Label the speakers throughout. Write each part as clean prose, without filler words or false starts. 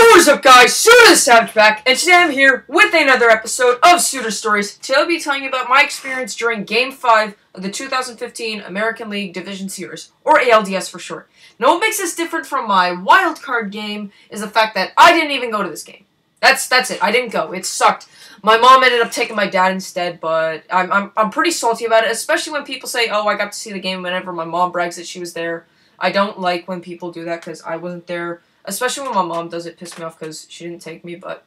Speaker 1: What is up, guys? Souter the Savage back, and today I'm here with another episode of Souter Stories. Today I'll be telling you about my experience during Game 5 of the 2015 American League Division Series, or ALDS for short. Now, what makes this different from my wildcard game is the fact that I didn't even go to this game. That's it. I didn't go. It sucked. My mom ended up taking my dad instead, but I'm pretty salty about it, especially when people say, "Oh, I got to see the game," whenever my mom brags that she was there. I don't like when people do that because I wasn't there. Especially when my mom does it, piss me off because she didn't take me, but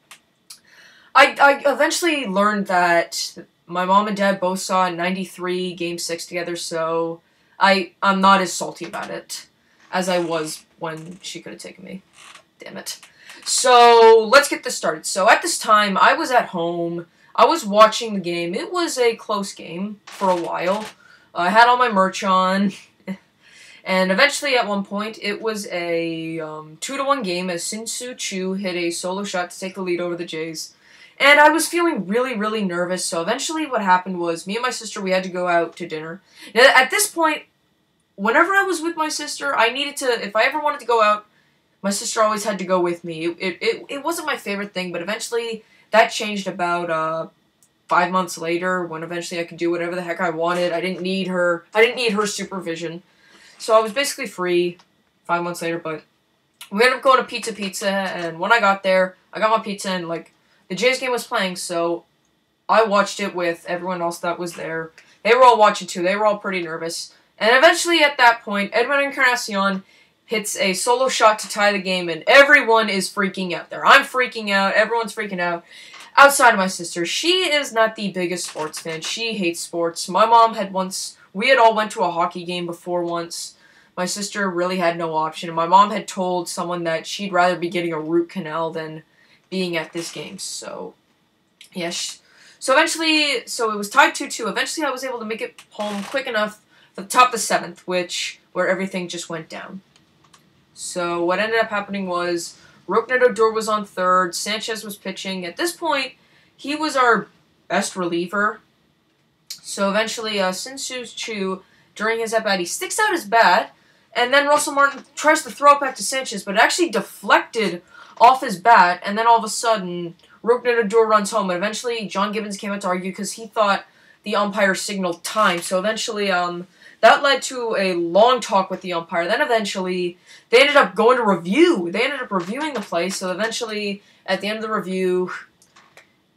Speaker 1: I eventually learned that my mom and dad both saw 93 Game 6 together, so I'm not as salty about it as I was when she could have taken me. Damn it. So, let's get this started. So, at this time, I was at home. I was watching the game. It was a close game for a while. I had all my merch on. And eventually, at one point, it was a 2-1 game as Sin-Soo Choo hit a solo shot to take the lead over the Jays. And I was feeling really, really nervous, so eventually what happened was me and my sister, we had to go out to dinner. Now, at this point, whenever I was with my sister, I needed to, if I ever wanted to go out, my sister always had to go with me. It wasn't my favorite thing, but eventually that changed about 5 months later, when eventually I could do whatever the heck I wanted. I didn't need her supervision. So I was basically free 5 months later, but we ended up going to Pizza, and when I got there, I got my pizza, and, like, the Jays game was playing, so I watched it with everyone else that was there. They were all watching, too. They were all pretty nervous. And eventually, at that point, Edwin Encarnacion hits a solo shot to tie the game, and everyone is freaking out there. I'm freaking out. Everyone's freaking out. Outside of my sister, she is not the biggest sports fan. She hates sports. My mom had once... We had all went to a hockey game before once. My sister really had no option. And my mom had told someone that she'd rather be getting a root canal than being at this game. So, yes. So eventually, so it was tied 2-2. Eventually, I was able to make it home quick enough for the top of the 7th, where everything just went down. So what ended up happening was Rougned Odor was on third. Sanchez was pitching. At this point, he was our best reliever. So eventually, Sin-Soo Choo, during his at-bat, he sticks out his bat, and then Russell Martin tries to throw it back to Sanchez, but it actually deflected off his bat, and then all of a sudden, Rougned Odor runs home, and eventually John Gibbons came out to argue because he thought the umpire signaled time. So eventually, that led to a long talk with the umpire. Then eventually, they ended up going to review. They ended up reviewing the play, so eventually, at the end of the review...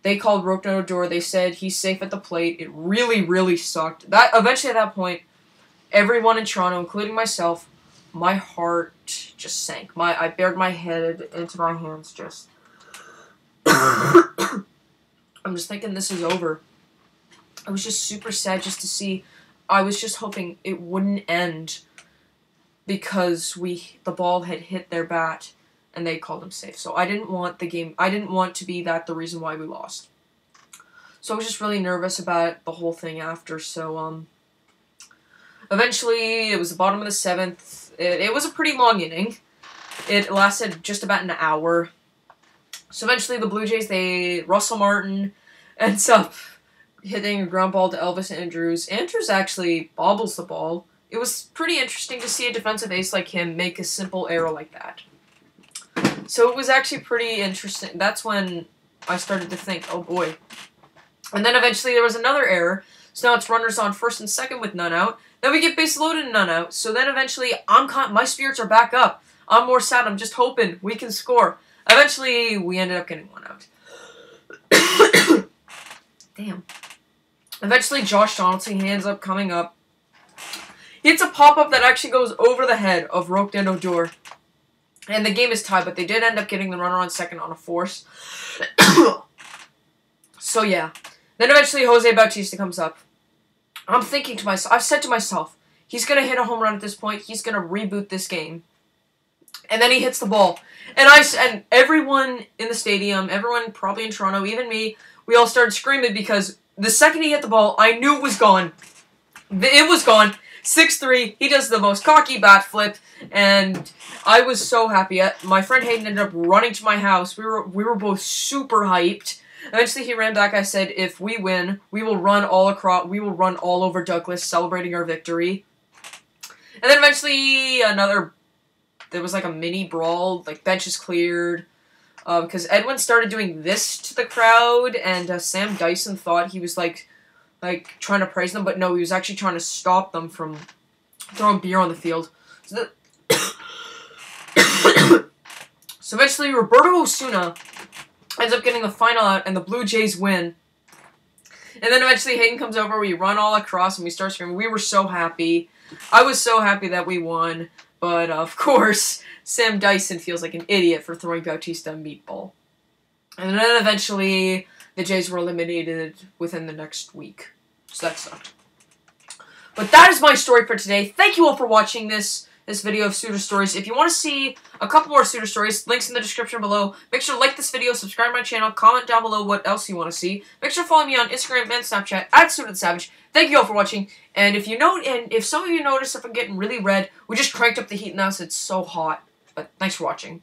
Speaker 1: They called Rougned Odor. They said he's safe at the plate. It really, really sucked. Eventually, at that point, everyone in Toronto, including myself, my heart just sank. I bared my head into my hands. Just, I'm just thinking this is over. I was just super sad just to see. I was just hoping it wouldn't end because the ball had hit their bat. And they called him safe. So I didn't want the game... I didn't want to be the reason why we lost. So I was just really nervous about the whole thing after. So, eventually, it was the bottom of the 7th. It was a pretty long inning. It lasted just about an hour. So eventually, the Blue Jays, Russell Martin ends up hitting a ground ball to Elvis Andrus. Andrus actually bobbles the ball. It was pretty interesting to see a defensive ace like him make a simple error like that. So it was actually pretty interesting. That's when I started to think, oh boy. And then eventually there was another error. So now it's runners on first and second with none out. Then we get base loaded and none out. So then eventually my spirits are back up. I'm more sad. I'm just hoping we can score. Eventually we ended up getting one out. Damn. Eventually Josh Donaldson, he ends up coming up. He hits a pop-up that actually goes over the head of Rougned Odor. And the game is tied, but they did end up getting the runner on second on a force. So, yeah. Then eventually Jose Bautista comes up. I'm thinking to myself, I've said to myself, he's going to hit a home run at this point. He's going to reboot this game. And then he hits the ball. And everyone in the stadium, everyone probably in Toronto, even me, we all started screaming because the second he hit the ball, I knew it was gone. It was gone. 6-3, he does the most cocky bat flip, and I was so happy. My friend Hayden ended up running to my house. We were both super hyped. Eventually, he ran back. I said, "If we win, we will run all over Douglas, celebrating our victory." And then eventually, there was like a mini brawl. Like benches cleared. because Edwin started doing this to the crowd, and Sam Dyson thought he was like trying to praise them, but no, he was actually trying to stop them from throwing beer on the field. So eventually, Roberto Osuna ends up getting the final out, and the Blue Jays win. And then eventually Hayden comes over, we run all across, and we start screaming. We were so happy. I was so happy that we won. But, of course, Sam Dyson feels like an idiot for throwing Bautista a meatball. And then eventually, the Jays were eliminated within the next week. So that sucked. But that is my story for today. Thank you all for watching this video of Souter Stories. If you want to see a couple more Souter Stories, links in the description below. Make sure to like this video, subscribe to my channel, comment down below what else you want to see. Make sure to follow me on Instagram and Snapchat at SouterTheSavage. Thank you all for watching. And if some of you notice if I'm getting really red, we just cranked up the heat in the house. It's so hot. But thanks for watching.